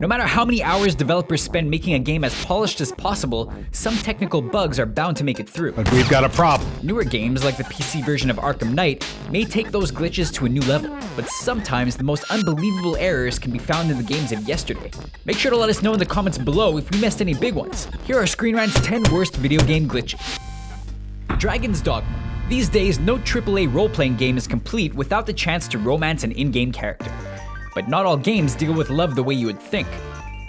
No matter how many hours developers spend making a game as polished as possible, some technical bugs are bound to make it through. But we've got a problem. Newer games, like the PC version of Arkham Knight, may take those glitches to a new level, but sometimes the most unbelievable errors can be found in the games of yesterday. Make sure to let us know in the comments below if we missed any big ones. Here are Screen Rant's 10 worst video game glitches. Dragon's Dogma. These days, no AAA role-playing game is complete without the chance to romance an in-game character. But not all games deal with love the way you would think.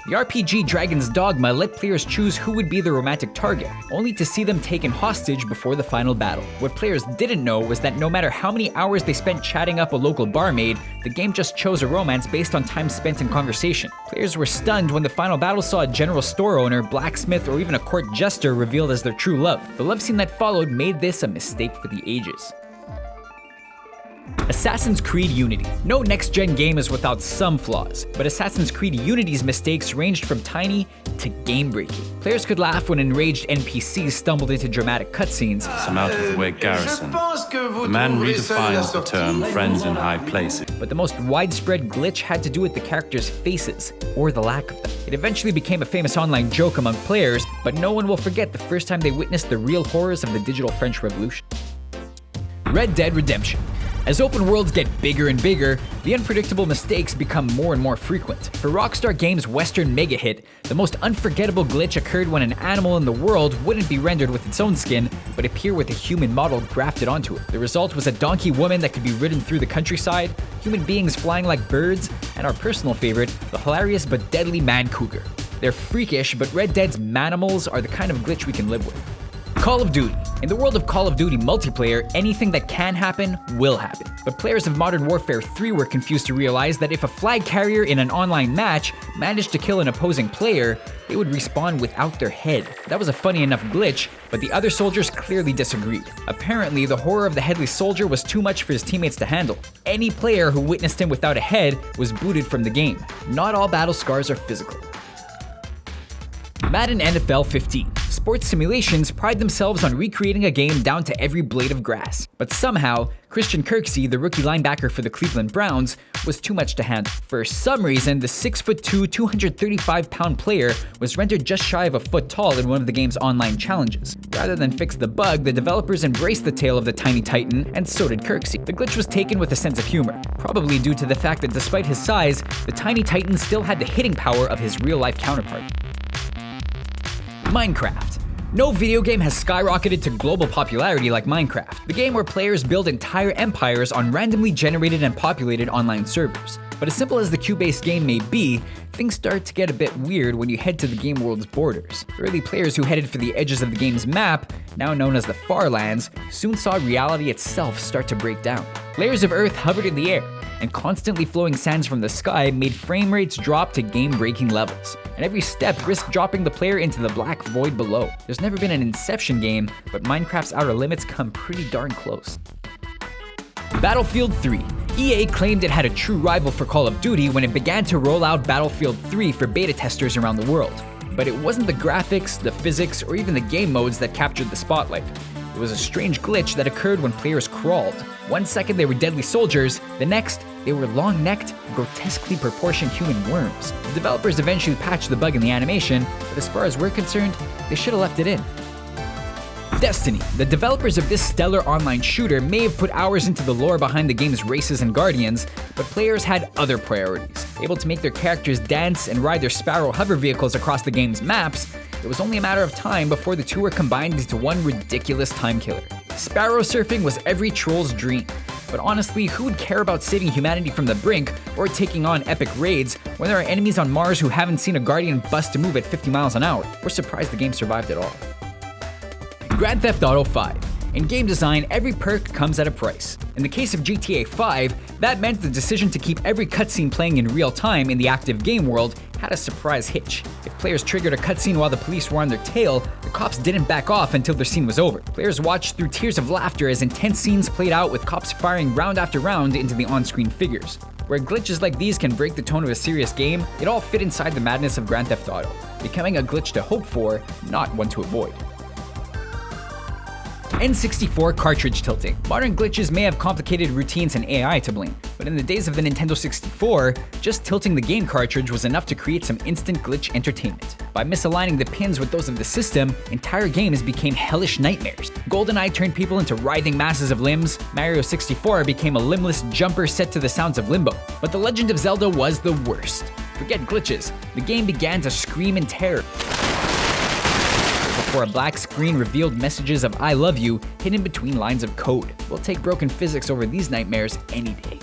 The RPG Dragon's Dogma let players choose who would be the romantic target, only to see them taken hostage before the final battle. What players didn't know was that no matter how many hours they spent chatting up a local barmaid, the game just chose a romance based on time spent in conversation. Players were stunned when the final battle saw a general store owner, blacksmith, or even a court jester revealed as their true love. The love scene that followed made this a mistake for the ages. Assassin's Creed Unity. No next-gen game is without some flaws, but Assassin's Creed Unity's mistakes ranged from tiny to game-breaking. Players could laugh when enraged NPCs stumbled into dramatic cutscenes. Some out-of-the-way garrison. The man redefines the term friends in high places. But the most widespread glitch had to do with the characters' faces, or the lack of them. It eventually became a famous online joke among players, but no one will forget the first time they witnessed the real horrors of the digital French Revolution. Red Dead Redemption. As open worlds get bigger and bigger, the unpredictable mistakes become more and more frequent. For Rockstar Games' Western mega hit, the most unforgettable glitch occurred when an animal in the world wouldn't be rendered with its own skin, but appear with a human model grafted onto it. The result was a donkey woman that could be ridden through the countryside, human beings flying like birds, and our personal favorite, the hilarious but deadly man cougar. They're freakish, but Red Dead's manimals are the kind of glitch we can live with. Call of Duty. In the world of Call of Duty multiplayer, anything that can happen will happen. But players of Modern Warfare 3 were confused to realize that if a flag carrier in an online match managed to kill an opposing player, they would respawn without their head. That was a funny enough glitch, but the other soldiers clearly disagreed. Apparently, the horror of the headless soldier was too much for his teammates to handle. Any player who witnessed him without a head was booted from the game. Not all battle scars are physical. Madden NFL 15. Sports simulations pride themselves on recreating a game down to every blade of grass. But somehow, Christian Kirksey, the rookie linebacker for the Cleveland Browns, was too much to handle. For some reason, the 6'2", 235-pound player was rendered just shy of a foot tall in one of the game's online challenges. Rather than fix the bug, the developers embraced the tale of the tiny titan, and so did Kirksey. The glitch was taken with a sense of humor, probably due to the fact that despite his size, the tiny titan still had the hitting power of his real-life counterpart. Minecraft. No video game has skyrocketed to global popularity like Minecraft, the game where players build entire empires on randomly generated and populated online servers. But as simple as the queue-based game may be, things start to get a bit weird when you head to the game world's borders. Early players who headed for the edges of the game's map, now known as the Far Lands, soon saw reality itself start to break down. Layers of Earth hovered in the air, and constantly flowing sands from the sky made frame rates drop to game-breaking levels, and every step risked dropping the player into the black void below. There's never been an Inception game, but Minecraft's outer limits come pretty darn close. Battlefield 3. EA claimed it had a true rival for Call of Duty when it began to roll out Battlefield 3 for beta testers around the world. But it wasn't the graphics, the physics, or even the game modes that captured the spotlight. It was a strange glitch that occurred when players crawled. One second they were deadly soldiers, the next they were long-necked, grotesquely proportioned human worms. The developers eventually patched the bug in the animation, but as far as we're concerned, they should have left it in. Destiny. The developers of this stellar online shooter may have put hours into the lore behind the game's races and guardians, but players had other priorities. Able to make their characters dance and ride their Sparrow hover vehicles across the game's maps, it was only a matter of time before the two were combined into one ridiculous time killer. Sparrow surfing was every troll's dream, but honestly, who would care about saving humanity from the brink or taking on epic raids when there are enemies on Mars who haven't seen a guardian bust a move at 50 miles an hour? We're surprised the game survived at all. Grand Theft Auto 5. In game design, every perk comes at a price. In the case of GTA 5, that meant the decision to keep every cutscene playing in real time in the active game world had a surprise hitch. If players triggered a cutscene while the police were on their tail, the cops didn't back off until their scene was over. Players watched through tears of laughter as intense scenes played out with cops firing round after round into the on-screen figures. Where glitches like these can break the tone of a serious game, it all fit inside the madness of Grand Theft Auto, becoming a glitch to hope for, not one to avoid. N64 cartridge tilting. Modern glitches may have complicated routines and AI to blame, but in the days of the Nintendo 64, just tilting the game cartridge was enough to create some instant glitch entertainment. By misaligning the pins with those of the system, entire games became hellish nightmares. GoldenEye turned people into writhing masses of limbs, Mario 64 became a limbless jumper set to the sounds of Limbo. But The Legend of Zelda was the worst. Forget glitches, the game began to scream in terror before a black screen revealed messages of I love you hidden between lines of code. We'll take broken physics over these nightmares any day.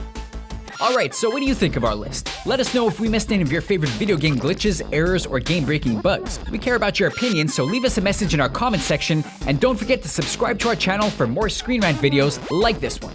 Alright, so what do you think of our list? Let us know if we missed any of your favorite video game glitches, errors, or game-breaking bugs. We care about your opinions, so leave us a message in our comment section, and don't forget to subscribe to our channel for more Screen Rant videos like this one.